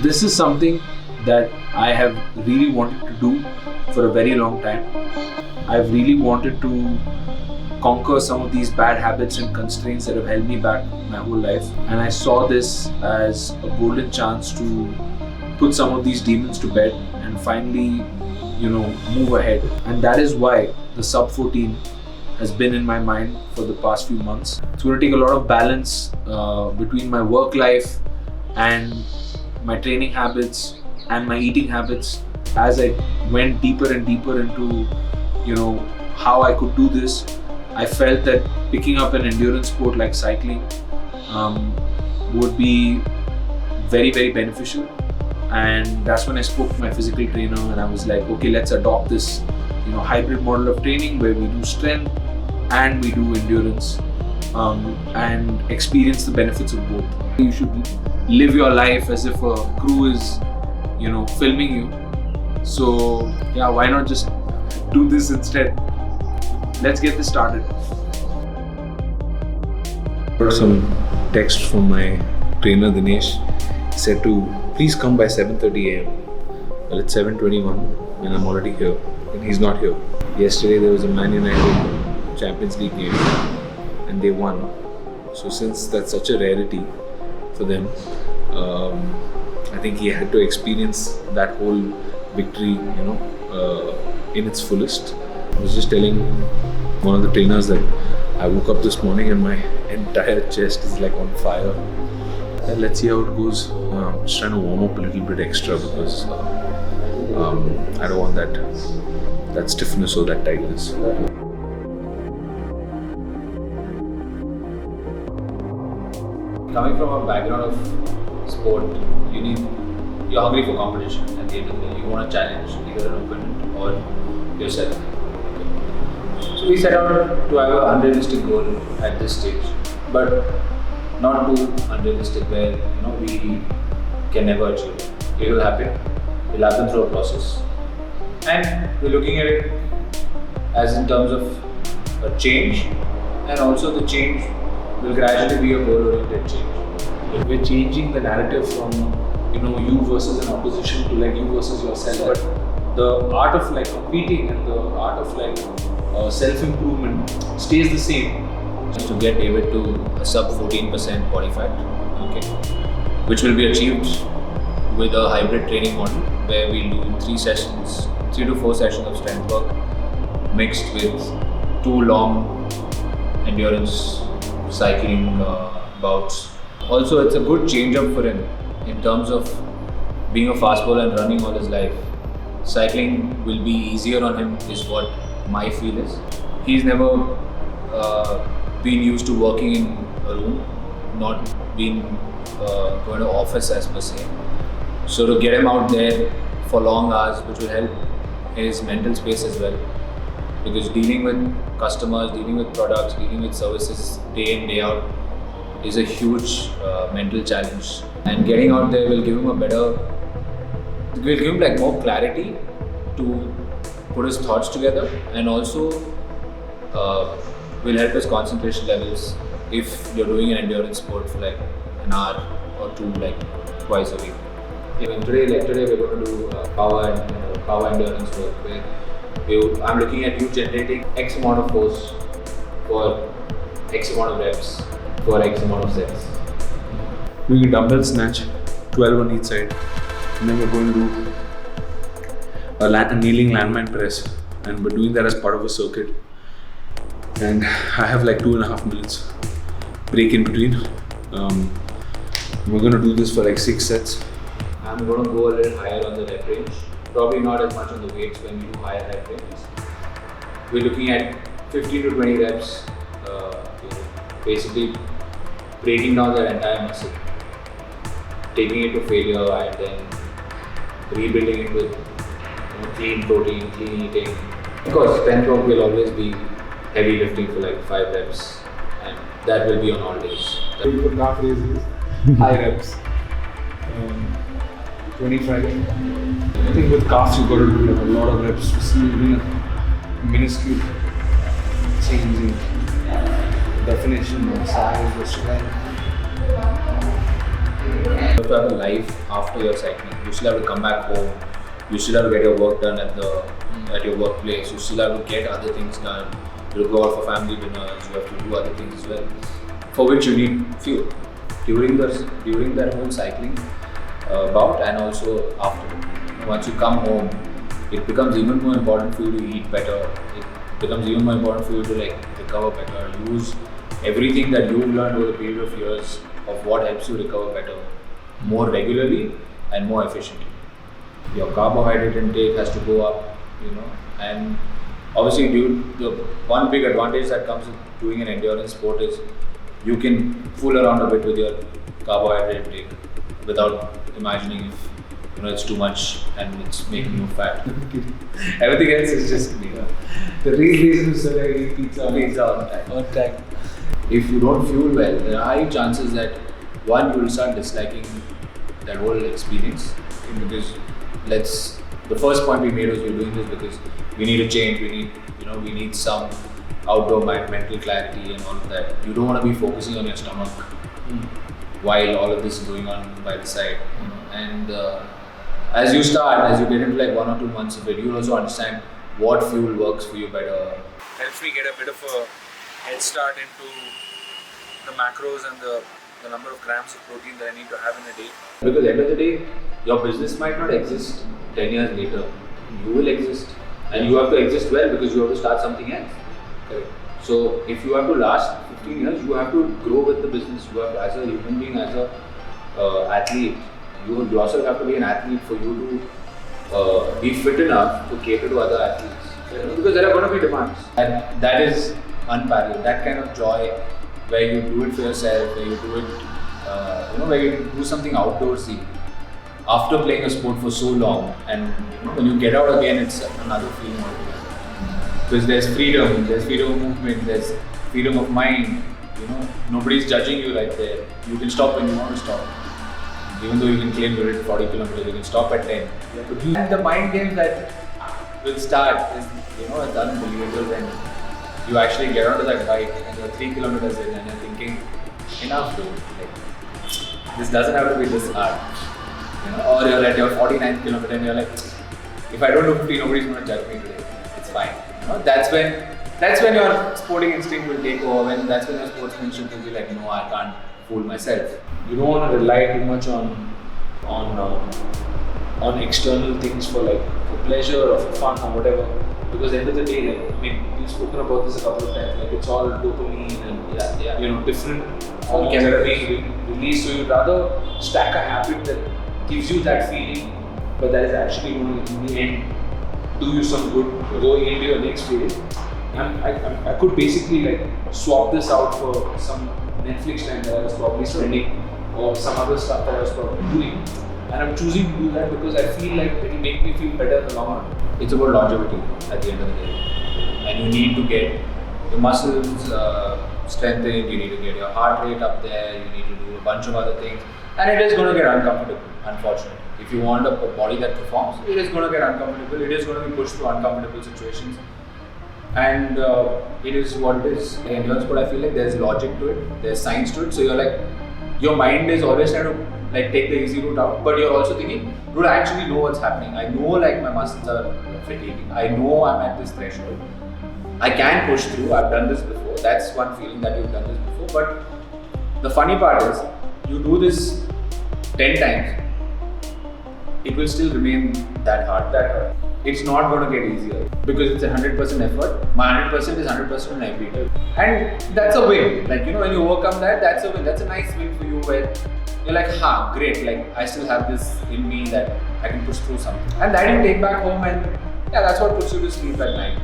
this is something that I have really wanted to do for a very long time. I've really wanted to conquer some of these bad habits and constraints that have held me back my whole life. And I saw this as a golden chance to put some of these demons to bed and finally, move ahead. And that is why the Sub-14 has been in my mind for the past few months. It's going to take a lot of balance between my work life and my training habits and my eating habits. As I went deeper and deeper into, how I could do this, I felt that picking up an endurance sport like cycling would be very, very beneficial. And that's when I spoke to my physical trainer and I was like, okay, let's adopt this, hybrid model of training where we do strength and we do endurance and experience the benefits of both. You should live your life as if a crew is, filming you. So yeah, why not just do this instead? Let's get this started. Got some text from my trainer Dinesh. He said to please come by 7:30 a.m. Well, it's 7:21 and I'm already here and he's not here. Yesterday there was a Man United Champions League game and they won. So since that's such a rarity for them, I think he had to experience that whole victory, in its fullest. I was just telling one of the trainers that I woke up this morning and my entire chest is like on fire. And let's see how it goes. I'm just trying to warm up a little bit extra because I don't want that stiffness or that tightness. Coming from a background of sport, you're hungry for competition at the end of the day. You want to challenge either an opponent or yourself. So we set out to have an unrealistic goal at this stage, but not too unrealistic where we can never achieve it. It will happen. It will happen through a process, and we're looking at it as in terms of a change, and also the change will gradually be a goal-oriented change. We're changing the narrative from you versus an opposition to like you versus yourself. But the art of like competing and the art of like self-improvement stays the same. To get David to a sub 14% body fat, which will be achieved with a hybrid training model where we'll do 3 to 4 sessions of strength work mixed with 2 long endurance cycling bouts. Also, it's a good change up for him in terms of being a fast bowler and running all his life. Cycling will be easier on him is what my feel is. He's never been used to working in a room, not been going to office as per se. So to get him out there for long hours, which will help his mental space as well, because dealing with customers, dealing with products, dealing with services day in day out is a huge mental challenge. And getting out there will give him like more clarity to put his thoughts together, and also will help his concentration levels if you're doing an endurance sport for like an hour or 2, like twice a week. Even today we're going to do power endurance work where I'm looking at you generating X amount of force for X amount of reps for X amount of sets. Doing a dumbbell snatch, 12 on each side, and then we're going to do a kneeling landmine press, and we're doing that as part of a circuit. And I have like 2.5 minutes break in between. We're going to do this for like 6 sets. I'm going to go a little higher on the rep range. Probably not as much on the weights when we do higher rep ranges. We're looking at 15 to 20 reps, basically breaking down that entire muscle, taking it to failure, and then rebuilding it with clean protein, clean eating. Of course, strength work will always be heavy lifting for like 5 reps, and that will be on all days. We put calf raises, high reps, 25. I think with calves you've got to do like a lot of reps to see a minuscule change in definition, the size, the strength. have to have a life after your cycling. You still have to come back home. You still have to get your work done at your workplace. You still have to get other things done. You go out for family dinners. You have to do other things as well, for which you need fuel during that whole cycling bout, and also after. Once you come home, it becomes even more important for you to eat better. It becomes even more important for you to recover better. Use everything that you've learned over a period of years of what helps you recover better, more regularly and more efficiently. Your carbohydrate intake has to go up, and obviously the one big advantage that comes with doing an endurance sport is you can fool around a bit with your carbohydrate intake without imagining if it's too much and it's making you fat. Everything else is just The real reason is that I eat pizza on time. If you don't fuel well, there are high chances that one, you will start disliking that whole experience, because the first point we made was we're doing this because we need a change. We need some outdoor mental clarity and all of that. You don't want to be focusing on your stomach while all of this is going on by the side. And as you get into 1 or 2 months of it, you'll also understand what fuel works for you better. Helps me get a bit of a head start into the macros and the number of grams of protein that I need to have in a day. Because at the end of the day, your business might not exist 10 years later. You will exist. And you have to exist well because you have to start something else. Correct. So if you have to last 15 years, you have to grow with the business. You have, as a human being, as a athlete, you yourself have to be an athlete for you to be fit enough to cater to other athletes. Because there are going to be demands. And that is unparalleled. That kind of joy where you do it for yourself, where you do it, where you do something outdoorsy after playing a sport for so long, and when you get out again, it's another feeling altogether. Because there's freedom of movement, there's freedom of mind. Nobody's judging you right there. You can stop when you want to stop. Even though you can claim you're at 40 kilometers, you can stop at 10. And the mind games that will start is, it's unbelievable when you actually get onto that bike and you're 3 kilometers in and you're thinking, enough dude, this doesn't have to be this hard. Or you're at your 49th kilometer and you're like, if I don't do 50, nobody's going to judge me today. It's fine. That's when your sporting instinct will take over. That's when your sportsmanship will be like, no, I can't fool myself. You don't want to rely too much on external things for pleasure or for fun or whatever. Because at the end of the day, we've spoken about this a couple of times. It's all dopamine and different hormones that are being released. So you'd rather stack a habit that gives you that feeling, but that is actually going to, in the end, do you some good going into your next phase. I could basically swap this out for some Netflix time that I was probably spending, or some other stuff that I was probably doing. And I'm choosing to do that because I feel like it will make me feel better in the long run. It's about longevity at the end of the day. And you need to get your muscles strengthened, you need to get your heart rate up there, you need to do a bunch of other things. And it is going to get uncomfortable, unfortunately. If you want a body that performs, it is going to get uncomfortable. It is going to be pushed to uncomfortable situations. And it is what it is. In endurance sport, I feel like there's logic to it, there's science to it. So your mind is always trying to take the easy route out, but you're also thinking, dude, I actually know what's happening. I know my muscles are fatiguing. I know I'm at this threshold. I can push through. I've done this before. That's one feeling that you've done this before. But the funny part is, you do this 10 times, it will still remain that hard. It's not going to get easier because it's 100% effort. My 100% is 100% on every day. And that's a win. When you overcome that, that's a win. That's a nice win for you where you're like, great. I still have this in me that I can push through something. And that you take back home, and that's what puts you to sleep at night.